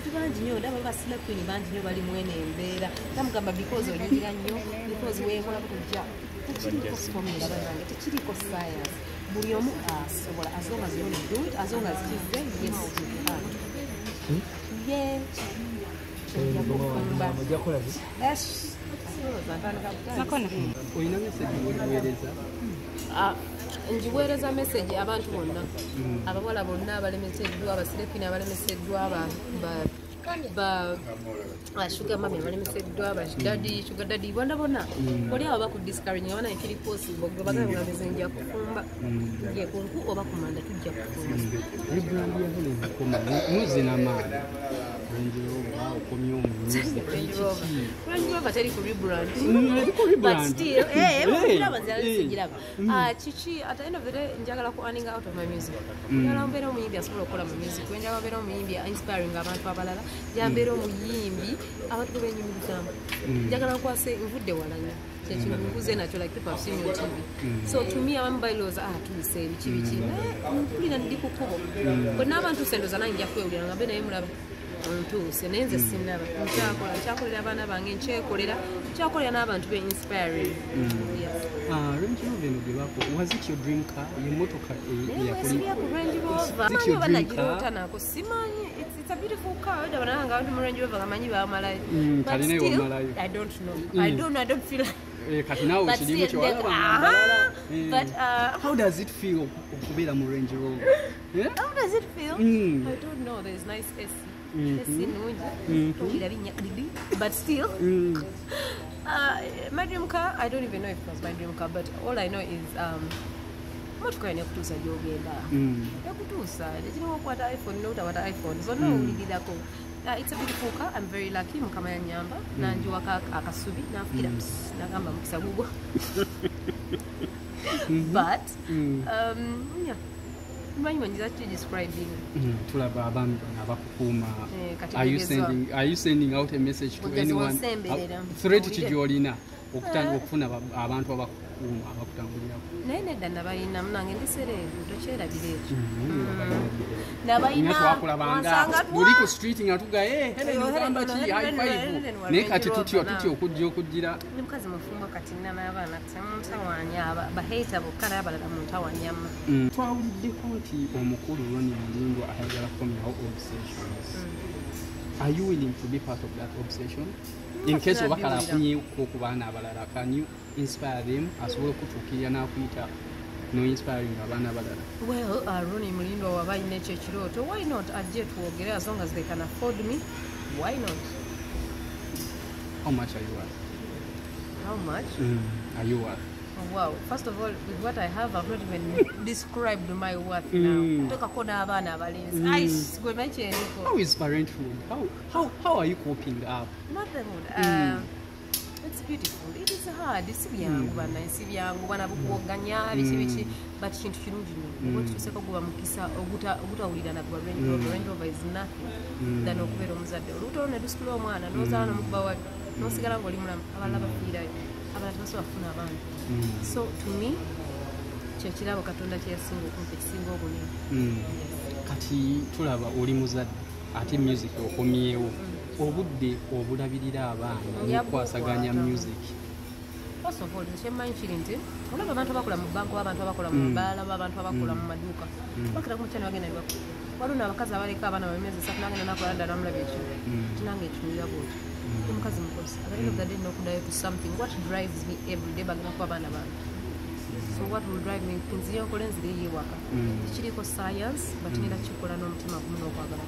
abantu bangi nnyo ndaba basila queen bangi nnyo bali mwene embeera tamugamba because oyigira nnyo because weekola kujja tekiriko formula banange tekiriko science buli omu asobola as long as you want to do it as long as kize yes oyina message weweereza njiweereza message abantu bonna abawala bonna abalemeseddwa abasilepini abalemeseddwa sugar mami abalemeseddwa sugar daddy bonna oli abo bakudiscouraging abana ekiri possible gwe bagamba nga nze nja kufumba nje kunku oba kumanda tujja kufumba rebrand ya Helen Lukoma muzi n'amaani Range Rover teri ku rebrand but still chichi at the end of the day njagala ku earning out of my music njagala mbeera omuyimbi asobola okukola mu music njagala mbeera omuyimbi inspiring abantu abalala njagala omuyimbi abantu benyumirizamu njagala nkwase nvudde walanya nkuze nakyo like people have seen me on TV so to me abamu bailoza tuyise biki mpulira ndi ku kkubo bwe n'abantu sendoza nange nja kwewulira nga mbe naye mulaba ontuuse naye nze sinaba nkyakolera abaana bange nkyakolera n'abantu be inspiring Range Rover eno gye bako was it your dream car y'emmotoka eyakuliya ku Range Rover banagiruutanako simanyi it's a beautiful car odabana nga abantu mu Range Rover gamanyi bamalayo but still I don't know I don't feel kati nawe kirimu kyewalaba but how does it feel okubeera mu Range Rover how does it feel I don't know there's nice AC but still my dream car I don't even know if it was my dream car but all I know is motoka yene kutuusa gyogenda yakutuusa nekiriwo okwata iPhone n'otawata iPhone zonna owulirirako it's a beautiful car I'm very lucky mukama yanyamba nanjiwaka akasubi nanfukira nagamba mukisa gugwo but yeah tulaba abaami abakukuuma are you sending out a message to anyone threat gyolina okufuna abantu abakukuuma abakutambulirako naye nedda nabalina munange ndisereevu tokyerabira ekyo twakulabanga buli ku street nga tugaye ogamba ki high five naye kati tutya okujja okugira ni mukazi mufumbo kati nina n'abaana temuntawanya baheeta bokka naye abalala muntawanyama twawuliddeko nti omukulu Ronnie Mulingo ayagala kukomyawo obsessions are you willing to be part of that obsession in case obakala afunyeko ku baana abalala can you inspire them asobole okutuukirira n'akuyita no inspiring abaana abalala well Ronnie Mulingo waba alina ekyo ekirooto why not ajje tuwogere as long as they can afford me why not how much are you worth how much are you worth wow first of all with what I have I've not even described my worth now toka kona abana abalenzi gwe mecheniko how is parenthood how are you coping up motherhood it's beautiful it is hard sibyangu bana bukuganya biki but kintu kirungi nnyo obutuseko kuba mukisa ogutawulira na kuba Range Rover is nothing than okubeera omuzadde oluto ne dusikula omwana nozaala nomukuba wadde nosigala ng'oli mulamu abalala bafiirayo abalala tebasobola kufuna abaana so to me kyekirabo Katonda kyeyasinga okumpa ekisinga obunene kati tulaba oli muzadde ate music okomyewo obudde obulabirira abaana n'okwasaganya music first of all kyemmanyi kiri nti olaba abantu abakola mu banka abantu abakola mu mbaala abantu abakola mu maduuka bakira ku mukyala bagenda nebakula waliwo abakazi abaleka abaana bamezi 3 nagenda nakola ddala namulabya ekyo tinange etunulira bwoti omukazi mukozi at the end of the day nokudayo to something what drives me every day bagenda kuba abaana bange so what will drive me nzire nkola enzire eyewaka tekiriko science but nina kikola n'omutima gumu n'okwagala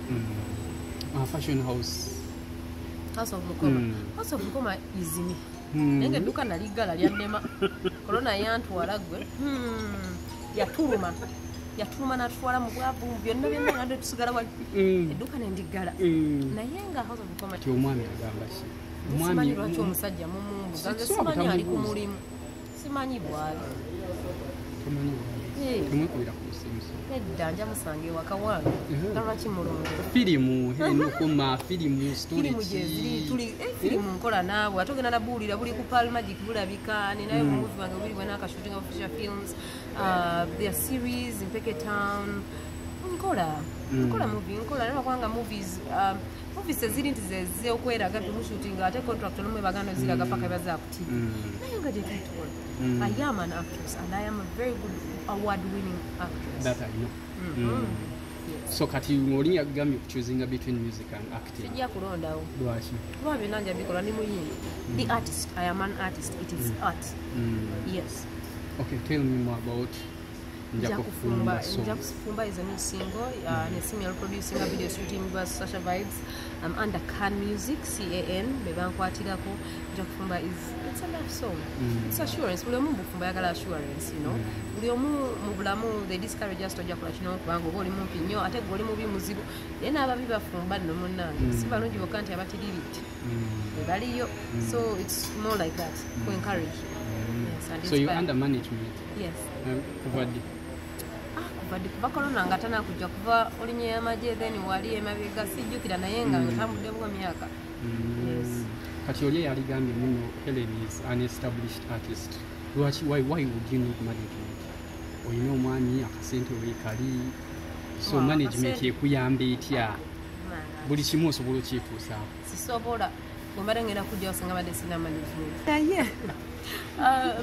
fashion house House of Lukoma is me nenge duka naligala lyannema corona yantwala gwe yatuluma natwala mu bwavu byonna byonna tusigala wali eduka nendigala naye nga House of Lukoma ti omwami agamba ki omwami lwaki omusajja mumumbu ganze simanyi ali ku mulimu simanyi bwali temwekulira ku busimusi edda nja musange waka wange lwaki mulongo firimu Lukoma firimu story firimu nkola naawe ate ogenda nabuulira buli ku Pal Magic bulabika ninayo movie wange buli bwena akashooting of feature films their series in Peke Town nkola movie nkola naye bakubanga movies eziri nti zezze okweraga tumushootinga ate contract olumwe bagano ziraga paka baza ku TV naye nga gye tuyitola I am an actress and I am a very good award-winning actress. That I know. Yes. So kati ngoli yagambye okuchoosing between music and acting. Sijja kulondawo. Lwaki? Kuba byonna nja bikola ndi muyimbi. The artist, I am an artist. It is art. Yes. Okay, tell me more about Njakufumba is a new single. Nesimya producing a video shooting by Sasha Vibes. I'm under Can Music, CAN. Bebankwatirako. Njakufumba it's a love song. It's assurance. Buli omu bufumba yagala assurance, you know. Buli omu mu bulamu they discourage us tojja kola kino kubanga oba oli mumpi nnyo ate gwe oli mubi muzibu. Naye n'ababi bafumba nno munnange. Si balungi bokka nti abatiribiti. Baliyo. So it's more like that. To encourage. Yes, so you're under management? Yes. Kuva korona nga tanakujja kuva olinnya y'amagye then wali emabega sijjukira naye nga ntambudde bwa myaka. Yes. Kati oli yaligambye muno Helen is an established artist. Why would you need management? Olina omwami akasente weekali so management ekuyamba etya buli kimu osobola okyetuusaako? Sisobola bwembadde ngenda kujja osinga badde sina management.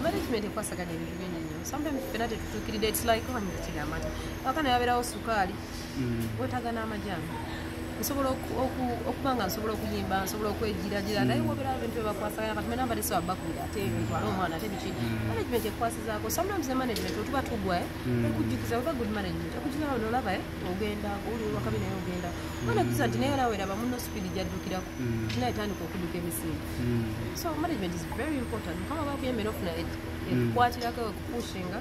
Management ekwasaganya ebintu bingi nnyo. Sometimes ffenna tetutuukiridde it's like onyekira amata akana yabeerawo sukaali wetaaga n'amajaani nsobola okuba nga nsobola okuyimba nsobola okwejiragira naye wobeerawo ebintu byebakwasaganya kati mena mbadde siwabakulira ate bitwala omwana ate biki management ekwasizaako sometimes ne management otuba tugwa ekujjukiza oba good management ekujjukiza nolaba ogenda oli wakabi naye ogenda wanakuza nti naye olaba weraba muno speedi gyaddukirako naye etandika okudduka emisinde so management is very important mukama bakuyembera ofuna ekukwatirako ekupushinga